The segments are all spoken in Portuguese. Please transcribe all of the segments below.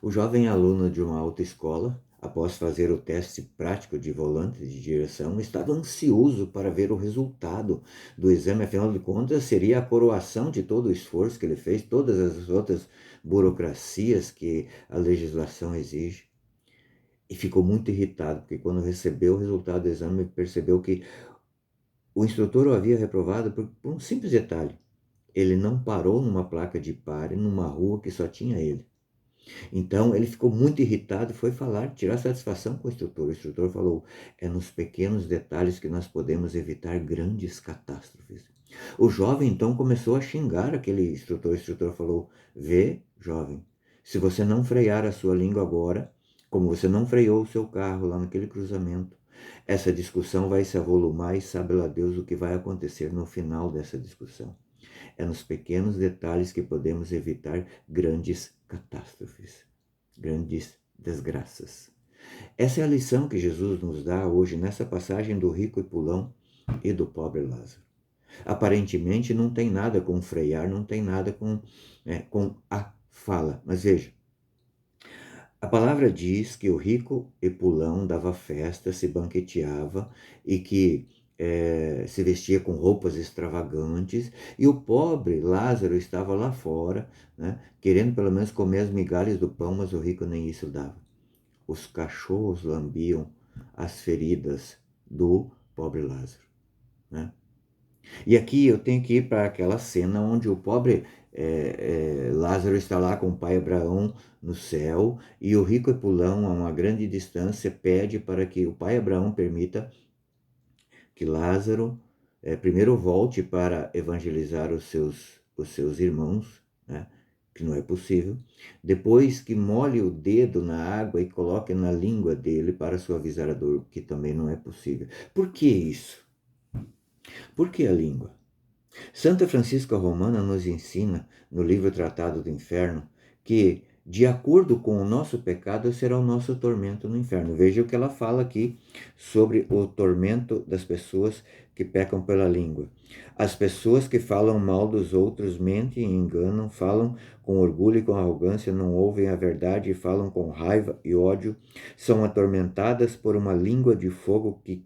O jovem aluno de uma autoescola, após fazer o teste prático de volante de direção, estava ansioso para ver o resultado do exame. Afinal de contas, seria a coroação de todo o esforço que ele fez, todas as outras burocracias que a legislação exige. E ficou muito irritado, porque quando recebeu o resultado do exame, percebeu que o instrutor o havia reprovado por um simples detalhe. Ele não parou numa placa de pare numa rua que só tinha ele. Então ele ficou muito irritado e foi falar, tirar satisfação com o instrutor. O instrutor falou: é nos pequenos detalhes que nós podemos evitar grandes catástrofes. O jovem então começou a xingar aquele instrutor. O instrutor falou: vê, jovem, se você não frear a sua língua agora, como você não freou o seu carro lá naquele cruzamento, essa discussão vai se avolumar e sabe lá Deus o que vai acontecer no final dessa discussão. É nos pequenos detalhes que podemos evitar grandes catástrofes, grandes desgraças. Essa é a lição que Jesus nos dá hoje nessa passagem do rico e pulão e do pobre Lázaro. Aparentemente não tem nada com frear, não tem nada com a fala. Mas veja, a palavra diz que o rico e pulão dava festa, se banqueteava e que se vestia com roupas extravagantes, e o pobre Lázaro estava lá fora, né, querendo pelo menos comer as migalhas do pão, mas o rico nem isso dava. Os cachorros lambiam as feridas do pobre Lázaro, né? E aqui eu tenho que ir para aquela cena onde o pobre Lázaro está lá com o pai Abraão no céu, e o rico Epulão, a uma grande distância, pede para que o pai Abraão permita que Lázaro primeiro volte para evangelizar os seus irmãos, né, que não é possível, depois que molhe o dedo na água e coloque na língua dele para suavizar a dor, que também não é possível. Por que isso? Por que a língua? Santa Francisca Romana nos ensina, no livro Tratado do Inferno, que, de acordo com o nosso pecado, será o nosso tormento no inferno. Veja o que ela fala aqui sobre o tormento das pessoas que pecam pela língua. As pessoas que falam mal dos outros mentem e enganam, falam com orgulho e com arrogância, não ouvem a verdade e falam com raiva e ódio, são atormentadas por uma língua de fogo que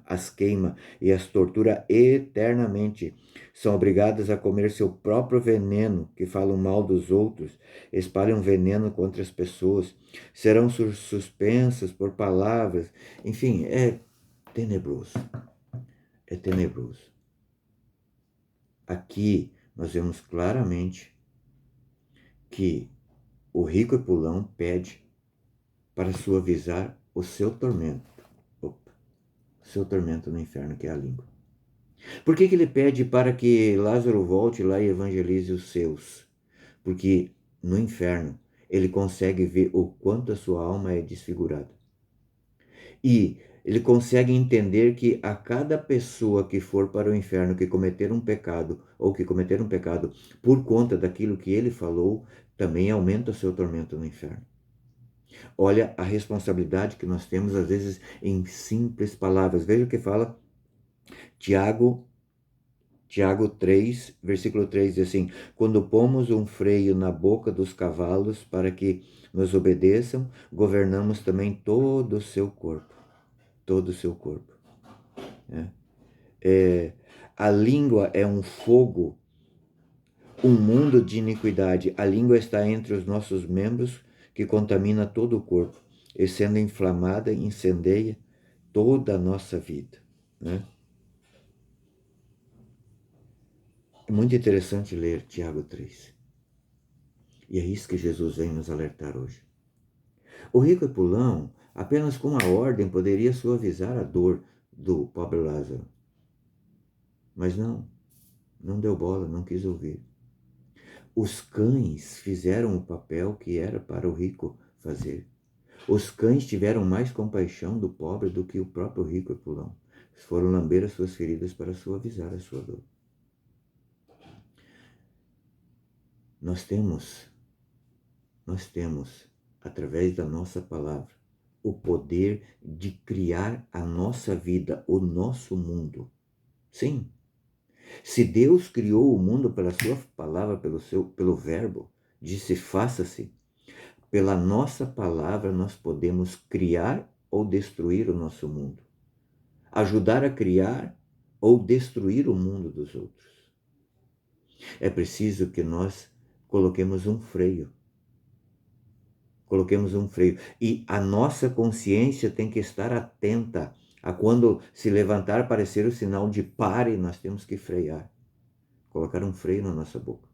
as queima e as tortura eternamente. São obrigadas a comer seu próprio veneno, que falam mal dos outros, espalham veneno contra as pessoas, serão suspensas por palavras. Enfim, é tenebroso. É tenebroso. Aqui nós vemos claramente que o rico Epulão pede para suavizar o seu tormento. O seu tormento no inferno, que é a língua. Por que ele pede para que Lázaro volte lá e evangelize os seus? Porque no inferno ele consegue ver o quanto a sua alma é desfigurada. E ele consegue entender que a cada pessoa que for para o inferno, que cometer um pecado, ou que cometer um pecado por conta daquilo que ele falou, também aumenta o seu tormento no inferno. Olha a responsabilidade que nós temos, às vezes, em simples palavras. Veja o que fala Tiago 3, versículo 3, diz assim: quando pomos um freio na boca dos cavalos para que nos obedeçam, governamos também todo o seu corpo. Todo o seu corpo. A língua é um fogo, um mundo de iniquidade. A língua está entre os nossos membros, que contamina todo o corpo, e sendo inflamada, incendeia toda a nossa vida, né? É muito interessante ler Tiago 3. E é isso que Jesus vem nos alertar hoje. O rico Epulão, apenas com uma ordem, poderia suavizar a dor do pobre Lázaro. Mas não deu bola, não quis ouvir. Os cães fizeram o papel que era para o rico fazer. Os cães tiveram mais compaixão do pobre do que o próprio rico Epulão. Foram lamber as suas feridas para suavizar a sua dor. Nós temos, através da nossa palavra, o poder de criar a nossa vida, o nosso mundo. Sim. Se Deus criou o mundo pela sua palavra, pelo verbo, disse faça-se, Pela nossa palavra, nós podemos criar ou destruir o nosso mundo, ajudar a criar ou destruir o mundo dos outros. É preciso que nós coloquemos um freio. Coloquemos um freio. E a nossa consciência tem que estar atenta a quando se levantar aparecer o sinal de pare, nós temos que frear. Colocar um freio na nossa boca.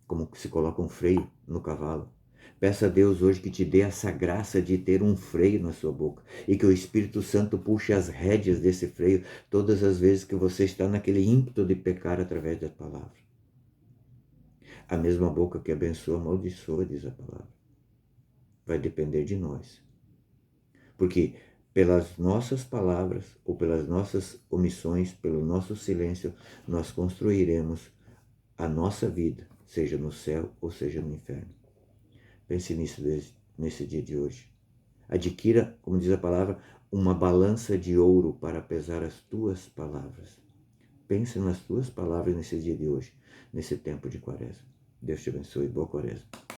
Como se coloca um freio no cavalo. Peça a Deus hoje que te dê essa graça de ter um freio na sua boca e que o Espírito Santo puxe as rédeas desse freio todas as vezes que você está naquele ímpeto de pecar através da palavra. A mesma boca que abençoa, amaldiçoa, diz a palavra. Vai depender de nós. Porque pelas nossas palavras ou pelas nossas omissões, pelo nosso silêncio, nós construiremos a nossa vida, seja no céu ou seja no inferno. Pense nisso nesse dia de hoje. Adquira, como diz a palavra, uma balança de ouro para pesar as tuas palavras. Pense nas tuas palavras nesse dia de hoje, nesse tempo de quaresma. Deus te abençoe. Boa quaresma.